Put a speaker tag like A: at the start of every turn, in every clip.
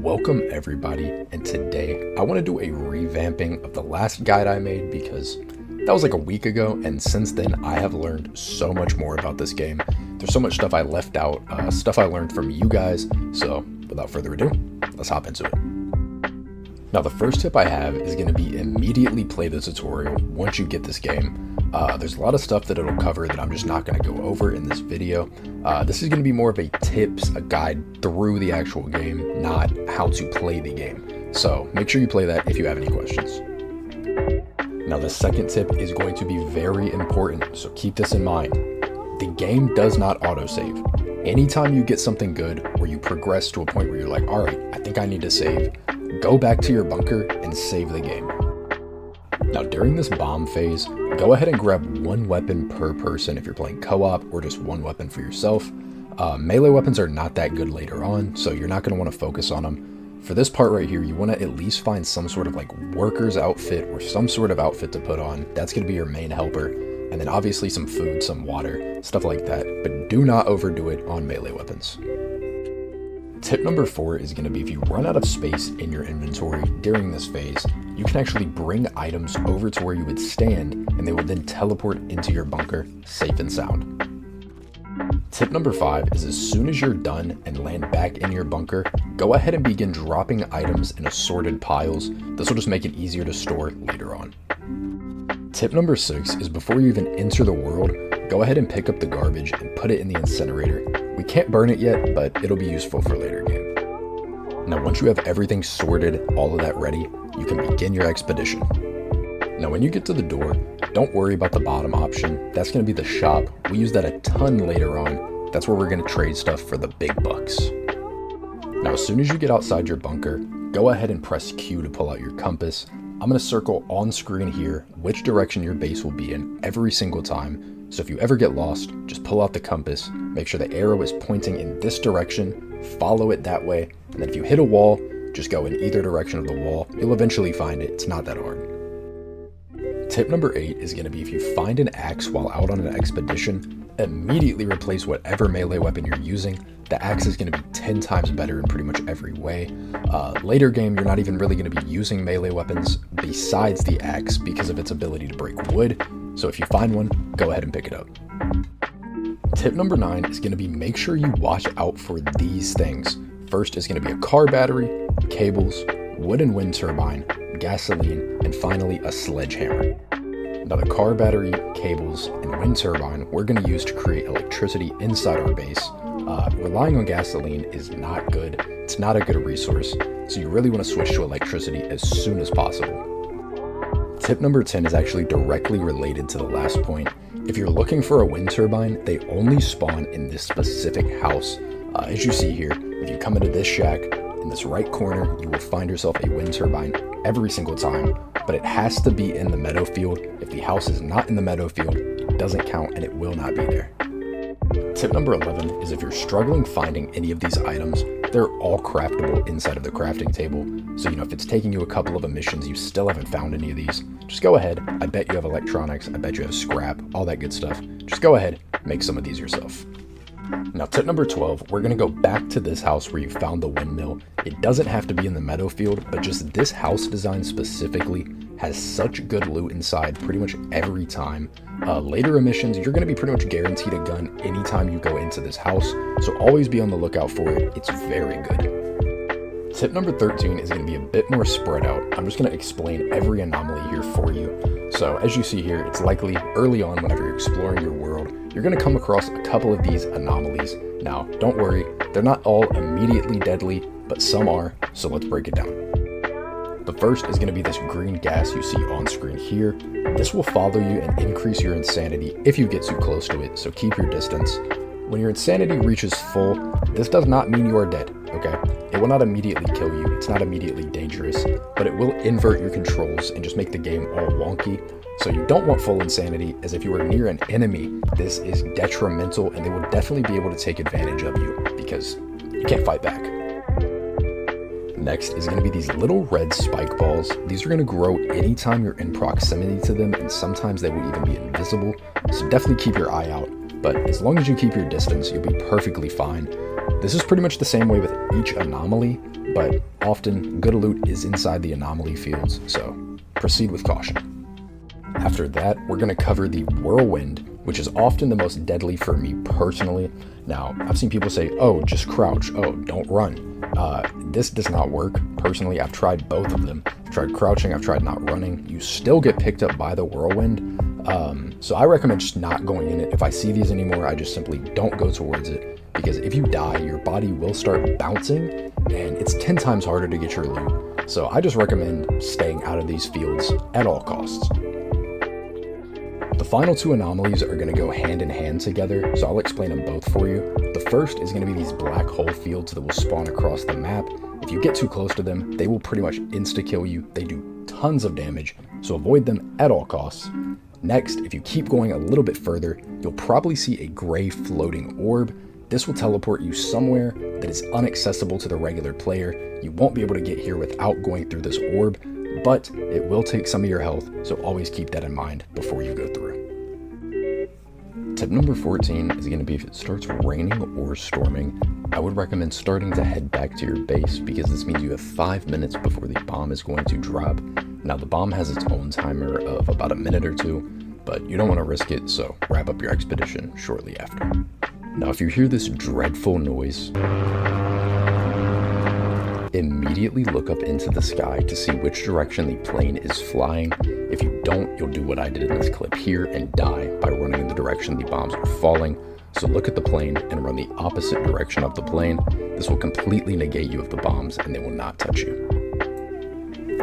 A: Welcome everybody, and today I want to do a revamping of the last guide I made because that was like a week ago, and since then I have learned so much more about this game. There's so much stuff I left out, stuff I learned from you guys, so without further ado, let's hop into it. Now the first tip I have is going to be immediately play the tutorial once you get this game. There's a lot of stuff that it'll cover that I'm just not going to go over in this video. This is going to be more of a tips, a guide through the actual game, not how to play the game. So make sure you play that if you have any questions. Now the second tip is going to be very important, so keep this in mind. The game does not autosave. Anytime you get something good or you progress to a point where you're like, all right, I think I need to save, go back to your bunker and save the game. Now during this bomb phase, go ahead and grab one weapon per person if you're playing co-op, or just one weapon for yourself. Melee weapons are not that good later on, so you're not going to want to focus on them. For this part right here, you want to at least find some sort of like worker's outfit or some sort of outfit to put on. That's going to be your main helper. And then obviously some food, some water, stuff like that. But do not overdo it on melee weapons. Tip number 4 is going to be if you run out of space in your inventory during this phase, you can actually bring items over to where you would stand and they will then teleport into your bunker safe and sound. Tip number 5 is as soon as you're done and land back in your bunker, go ahead and begin dropping items in assorted piles. This will just make it easier to store later on. Tip number 6 is before you even enter the world, go ahead and pick up the garbage and put it in the incinerator. We can't burn it yet, but it'll be useful for later game. Now once you have everything sorted, all of that ready, you can begin your expedition. Now when you get to the door, don't worry about the bottom option. That's going to be the shop. We use that a ton later on. That's where we're going to trade stuff for the big bucks. Now as soon as you get outside your bunker, go ahead and press Q to pull out your compass. I'm going to circle on screen here which direction your base will be in every single time. So if you ever get lost, just pull out the compass, make sure the arrow is pointing in this direction, follow it that way, and then if you hit a wall, just go in either direction of the wall. You'll eventually find it. It's not that hard. Tip number 8 is going to be if you find an axe while out on an expedition, immediately replace whatever melee weapon you're using. The axe is going to be 10 times better in pretty much every way. Later game, you're not even really going to be using melee weapons besides the axe because of its ability to break wood. So if you find one, go ahead and pick it up. Tip number 9 is going to be make sure you watch out for these things. First is going to be a car battery, cables, wooden wind turbine, gasoline, and finally a sledgehammer. Now the car battery, cables, and wind turbine we're going to use to create electricity inside our base. Relying on gasoline is not good. It's not a good resource, so you really want to switch to electricity as soon as possible. Tip number 10 is actually directly related to the last point. If you're looking for a wind turbine, they only spawn in this specific house. As you see here, if you come into this shack, in this right corner, you will find yourself a wind turbine every single time, but it has to be in the meadow field. If the house is not in the meadow field, it doesn't count and it will not be there. Tip number 11 is if you're struggling finding any of these items, they're all craftable inside of the crafting table. So, if it's taking you a couple of emissions, you still haven't found any of these, just go ahead. I bet you have electronics, I bet you have scrap, all that good stuff. Just go ahead, make some of these yourself. Now tip number 12, we're going to go back to this house where you found the windmill. It doesn't have to be in the meadow field, but just this house design specifically has such good loot inside pretty much every time. Later emissions, you're going to be pretty much guaranteed a gun anytime you go into this house, so always be on the lookout for it. It's very good. Tip number 13 is going to be a bit more spread out. I'm just going to explain every anomaly here for you. So as you see here, it's likely early on whenever you're exploring your world, you're going to come across a couple of these anomalies. Now, don't worry, they're not all immediately deadly, but some are, so let's break it down. The first is going to be this green gas you see on screen here. This will follow you and increase your insanity if you get too close to it, so keep your distance. When your insanity reaches full, this does not mean you are dead, okay? It will not immediately kill you, it's not immediately dangerous, but it will invert your controls and just make the game all wonky. So you don't want full insanity, as if you are near an enemy, this is detrimental and they will definitely be able to take advantage of you because you can't fight back. Next is going to be these little red spike balls. These are going to grow anytime you're in proximity to them, and sometimes they will even be invisible, so definitely keep your eye out. But as long as you keep your distance, you'll be perfectly fine. This is pretty much the same way with each anomaly, but often good loot is inside the anomaly fields, so proceed with caution. After that, we're going to cover the whirlwind, which is often the most deadly for me personally. Now, I've seen people say, oh, just crouch, oh, don't run. This does not work. Personally, I've tried both of them. I've tried crouching, I've tried not running. You still get picked up by the whirlwind. So I recommend just not going in it. If I see these anymore, I just simply don't go towards it, because if you die, your body will start bouncing, and it's 10 times harder to get your loot. So I just recommend staying out of these fields at all costs. The final two anomalies are going to go hand in hand together, so I'll explain them both for you. The first is going to be these black hole fields that will spawn across the map. If you get too close to them, they will pretty much insta-kill you. They do tons of damage, so avoid them at all costs. Next, if you keep going a little bit further, you'll probably see a gray floating orb. This will teleport you somewhere that is inaccessible to the regular player. You won't be able to get here without going through this orb, but it will take some of your health, so always keep that in mind before you go through. Tip number 14 is going to be if it starts raining or storming, I would recommend starting to head back to your base, because this means you have 5 minutes before the bomb is going to drop. Now the bomb has its own timer of about a minute or two, but you don't want to risk it, so wrap up your expedition shortly after. Now if you hear this dreadful noise, immediately look up into the sky to see which direction the plane is flying. If you don't, you'll do what I did in this clip here and die by running in the direction the bombs are falling. So look at the plane and run the opposite direction of the plane. This will completely negate you of the bombs and they will not touch you.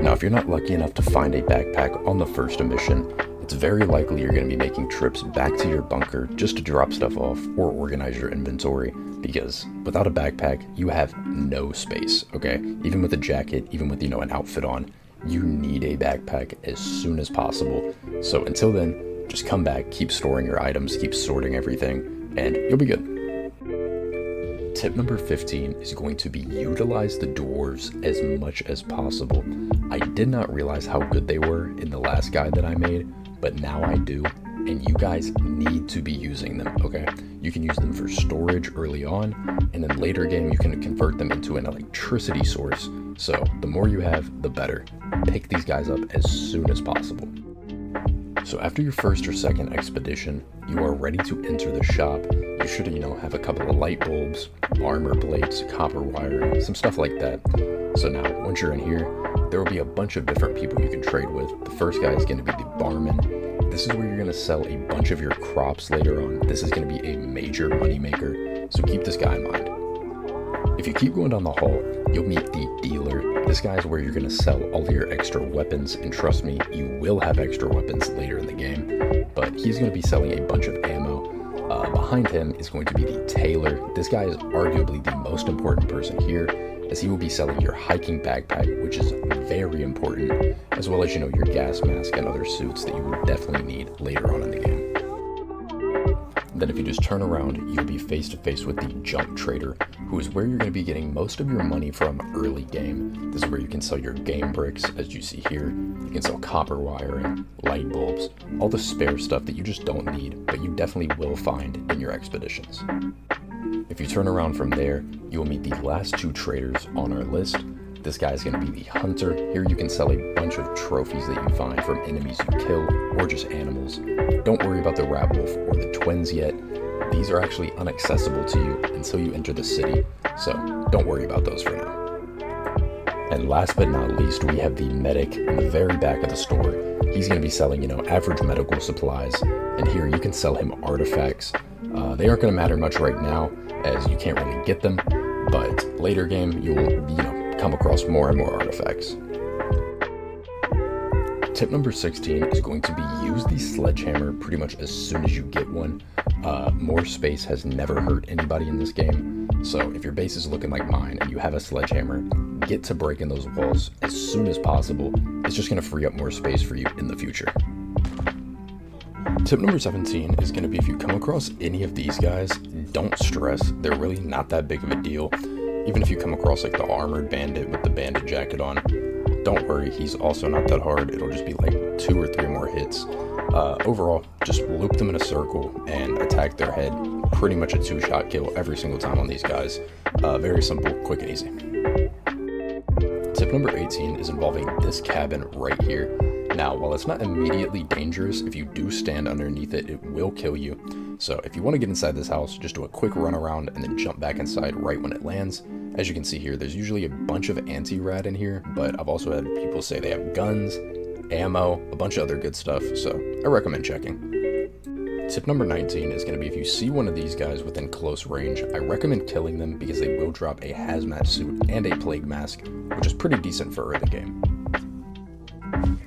A: Now, if you're not lucky enough to find a backpack on the first mission, it's very likely you're going to be making trips back to your bunker just to drop stuff off or organize your inventory, because without a backpack, you have no space, okay? Even with a jacket, even with, an outfit on, you need a backpack as soon as possible. So until then, just come back, keep storing your items, keep sorting everything, and you'll be good. Tip number 15 is going to be utilize the dwarves as much as possible. I did not realize how good they were in the last guide that I made, but now I do, and you guys need to be using them, okay? You can use them for storage early on, and then later game you can convert them into an electricity source. So the more you have, the better. Pick these guys up as soon as possible. So after your first or second expedition, you are ready to enter the shop. You should, have a couple of light bulbs, armor plates, copper wire, some stuff like that. So now, once you're in here, there will be a bunch of different people you can trade with. The first guy is going to be the barman. This is where you're going to sell a bunch of your crops later on. This is going to be a major moneymaker, so keep this guy in mind. If you keep going down the hall, you'll meet the dealer. This guy is where you're going to sell all of your extra weapons, and trust me, you will have extra weapons later in the game, but he's going to be selling a bunch of ammo. Behind him is going to be the tailor. This guy is arguably the most important person here, as he will be selling your hiking backpack, which is very important, as well as, your gas mask and other suits that you will definitely need later on in the game. Then if you just turn around, you'll be face to face with the junk trader, who is where you're going to be getting most of your money from early game. This is where you can sell your game bricks, as you see here. You can sell copper wiring, light bulbs, all the spare stuff that you just don't need, but you definitely will find in your expeditions. If you turn around from there, you will meet the last two traders on our list. This guy is going to be the hunter. Here you can sell a bunch of trophies that you find from enemies you kill or just animals. Don't worry about the rat wolf or the twins yet. These are actually inaccessible to you until you enter the city, so don't worry about those for now. And last but not least, we have the medic in the very back of the store. He's going to be selling, average medical supplies, and here you can sell him artifacts. They aren't going to matter much right now, as you can't really get them, but later game you will, come across more and more artifacts. Tip number 16 is going to be use the sledgehammer pretty much as soon as you get one. More space has never hurt anybody in this game, so if your base is looking like mine and you have a sledgehammer, get to breaking those walls as soon as possible. It's just going to free up more space for you in the future. Tip number 17 is going to be if you come across any of these guys, don't stress. They're really not that big of a deal. Even if you come across like the armored bandit with the bandit jacket on, don't worry, he's also not that hard. It'll just be like 2 or 3 more hits. Overall, just loop them in a circle and attack their head. Pretty much a 2-shot kill every single time on these guys. Very simple, quick and easy. Tip number 18 is involving this cabin right here. Now, while it's not immediately dangerous, if you do stand underneath it, it will kill you. So if you want to get inside this house, just do a quick run around and then jump back inside right when it lands. As you can see here, there's usually a bunch of anti-rad in here, but I've also had people say they have guns, ammo, a bunch of other good stuff, so I recommend checking. Tip number 19 is going to be if you see one of these guys within close range, I recommend killing them because they will drop a hazmat suit and a plague mask, which is pretty decent for early game.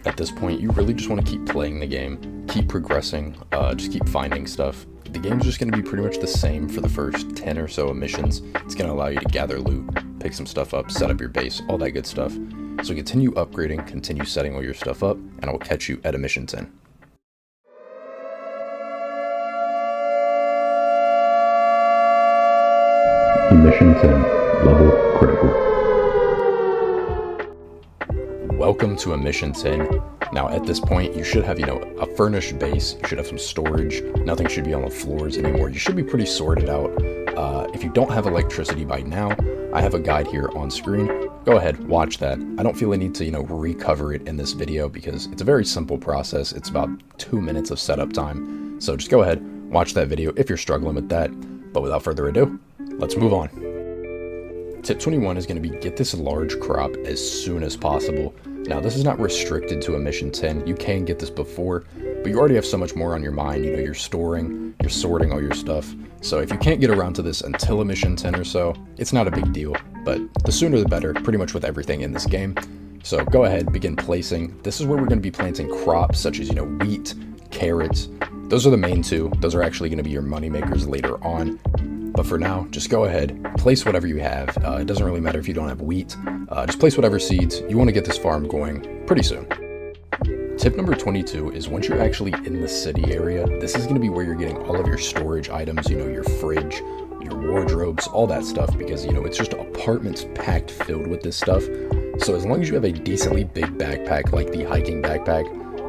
A: At this point, you really just want to keep playing the game, keep progressing, just keep finding stuff. The game's just going to be pretty much the same for the first 10 or so missions. It's going to allow you to gather loot, pick some stuff up, set up your base, all that good stuff. So continue upgrading, continue setting all your stuff up, and I will catch you at mission 10.
B: Mission 10, level critical.
A: Welcome to mission 10. Now at this point, you should have, a furnished base. You should have some storage. Nothing should be on the floors anymore. You should be pretty sorted out. If you don't have electricity by now, I have a guide here on screen. Go ahead, watch that. I don't feel a need to, recover it in this video because it's a very simple process. It's about 2 minutes of setup time. So just go ahead, watch that video if you're struggling with that. But without further ado, let's move on. Tip 21 is going to be get this large crop as soon as possible. Now, this is not restricted to a mission 10. You can get this before, but you already have so much more on your mind. You're storing, you're sorting all your stuff. So if you can't get around to this until a mission 10 or so, it's not a big deal, but the sooner the better, pretty much with everything in this game. So go ahead, begin placing. This is where we're going to be planting crops such as, wheat, carrots. Those are the main two. Those are actually going to be your money makers later on. But for now, just go ahead, place whatever you have. It doesn't really matter if you don't have wheat. Just place whatever seeds. You want to get this farm going pretty soon. Tip number 22 is once you're actually in the city area, this is going to be where you're getting all of your storage items, your fridge, your wardrobes, all that stuff, because, it's just apartments packed filled with this stuff. So as long as you have a decently big backpack, like the hiking backpack,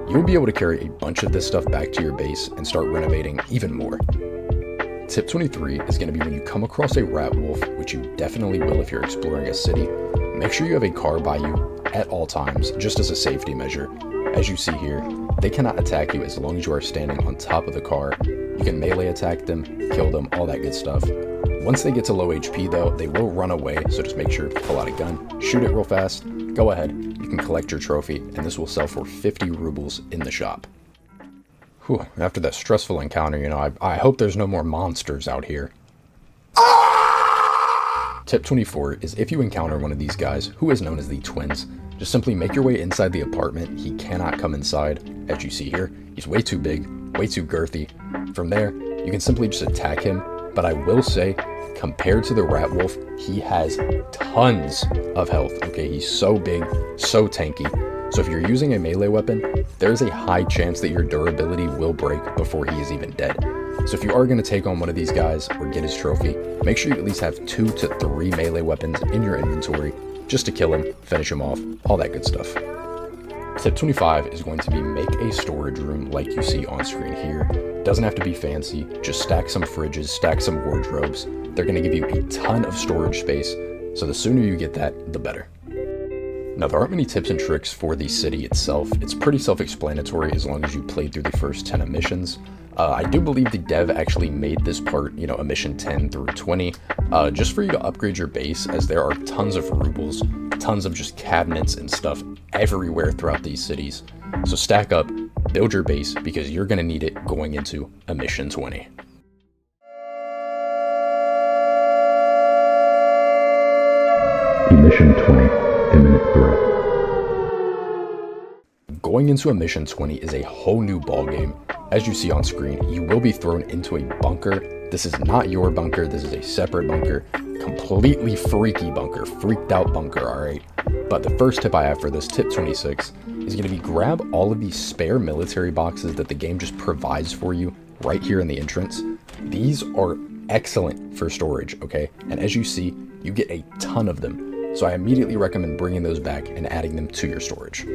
A: you'll be able to carry a bunch of this stuff back to your base and start renovating even more. Tip 23 is going to be when you come across a rat wolf, which you definitely will if you're exploring a city, make sure you have a car by you at all times, just as a safety measure. As you see here, they cannot attack you as long as you are standing on top of the car. You can melee attack them, kill them, all that good stuff. Once they get to low HP though, they will run away, so just make sure to pull out a gun, shoot it real fast, go ahead, you can collect your trophy, and this will sell for 50 rubles in the shop. Whew, after that stressful encounter, I hope there's no more monsters out here. Tip 24 is if you encounter one of these guys, who is known as the twins, just simply make your way inside the apartment. He cannot come inside, as you see here. He's way too big, way too girthy. From there, you can simply just attack him, but I will say, compared to the rat wolf, he has tons of health, okay? He's so big, so tanky. So if you're using a melee weapon, there's a high chance that your durability will break before he is even dead. So if you are going to take on one of these guys or get his trophy, make sure you at least have 2 to 3 melee weapons in your inventory just to kill him, finish him off, all that good stuff. Tip 25 is going to be make a storage room like you see on screen here. Doesn't have to be fancy, just stack some fridges, stack some wardrobes. They're going to give you a ton of storage space, so the sooner you get that, the better. Now, there aren't many tips and tricks for the city itself. It's pretty self-explanatory as long as you played through the first 10 missions. I do believe the dev actually made this part, a mission 10 through 20, just for you to upgrade your base, as there are tons of rubles, tons of just cabinets and stuff everywhere throughout these cities. So stack up, build your base, because you're going to need it going into a mission 20.
B: Mission 20, imminent threat.
A: Going into a mission 20 is a whole new ballgame. As you see on screen, you will be thrown into a bunker. This is not your bunker, this is a separate bunker. Completely freaky bunker, freaked out bunker, alright? But the first tip I have for this, tip 26, is going to be grab all of these spare military boxes that the game just provides for you right here in the entrance. These are excellent for storage, okay? And as you see, you get a ton of them. So I immediately recommend bringing those back and adding them to your storage.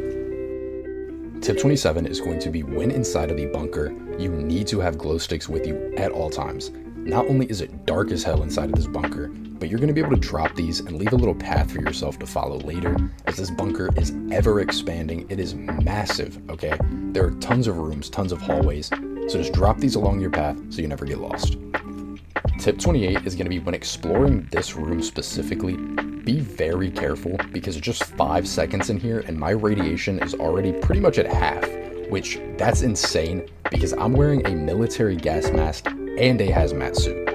A: Tip 27 is going to be when inside of the bunker, you need to have glow sticks with you at all times. not only is it dark as hell inside of this bunker, but you're going to be able to drop these and leave a little path for yourself to follow later, as this bunker is ever expanding. It is massive, okay? There are tons of rooms, tons of hallways, so just drop these along your path so you never get lost. Tip 28 is going to be, when exploring this room specifically, be very careful, because it's just 5 seconds in here and my radiation is already pretty much at half, which that's insane because I'm wearing a military gas mask and a hazmat suit.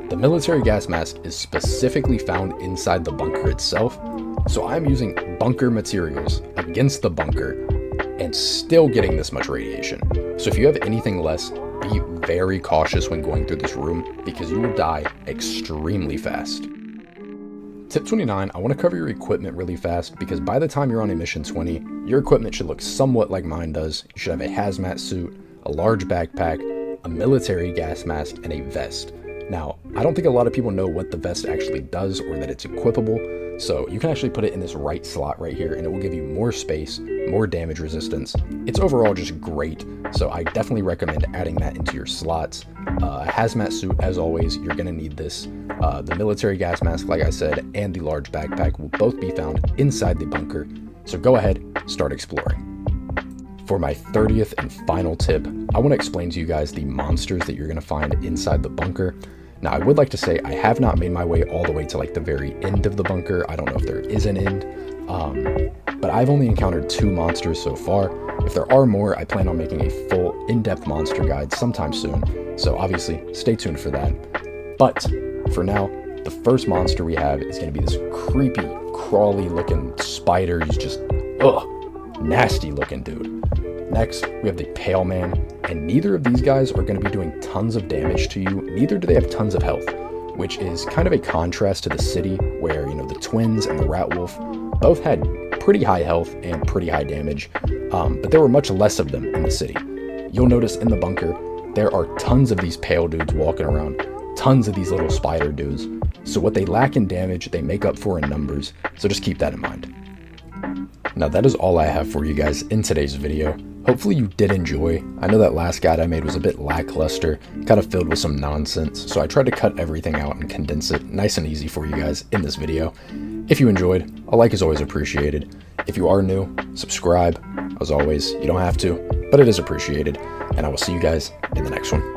A: The military gas mask is specifically found inside the bunker itself, so I'm using bunker materials against the bunker and still getting this much radiation. So if you have anything less, be very cautious when going through this room because you will die extremely fast. Tip 29, I want to cover your equipment really fast because by the time you're on emission 20, your equipment should look somewhat like mine does. You should have a hazmat suit, a large backpack, a military gas mask, and a vest. Now, I don't think a lot of people know what the vest actually does or that it's equipable, so you can actually put it in this right slot right here and it will give you more space, more damage resistance. It's overall just great, so I definitely recommend adding that into your slots. A hazmat suit, as always, you're going to need this. The military gas mask, like I said, and the large backpack will both be found inside the bunker, so go ahead, start exploring. For my 30th and final tip, I want to explain to you guys the monsters that you're going to find inside the bunker. Now, I would like to say I have not made my way all the way to like the very end of the bunker. I don't know if there is an end, but I've only encountered 2 monsters so far. If there are more, I plan on making a full in-depth monster guide sometime soon, so obviously stay tuned for that. But for now, the first monster we have is going to be this creepy, crawly looking spider. He's just, nasty looking dude. Next, we have the Pale Man, and neither of these guys are going to be doing tons of damage to you. Neither do they have tons of health, which is kind of a contrast to the city where, you know, the twins and the Rat Wolf both had pretty high health and pretty high damage, but there were much less of them in the city. You'll notice in the bunker, there are tons of these pale dudes walking around, tons of these little spider dudes. So what they lack in damage, they make up for in numbers, so just keep that in mind. Now that is all I have for you guys in today's video. Hopefully you did enjoy. I know that last guide I made was a bit lackluster, kind of filled with some nonsense, so I tried to cut everything out and condense it nice and easy for you guys in this video. If you enjoyed, a like is always appreciated. If you are new, subscribe. As always, you don't have to, but it is appreciated, and I will see you guys in the next one.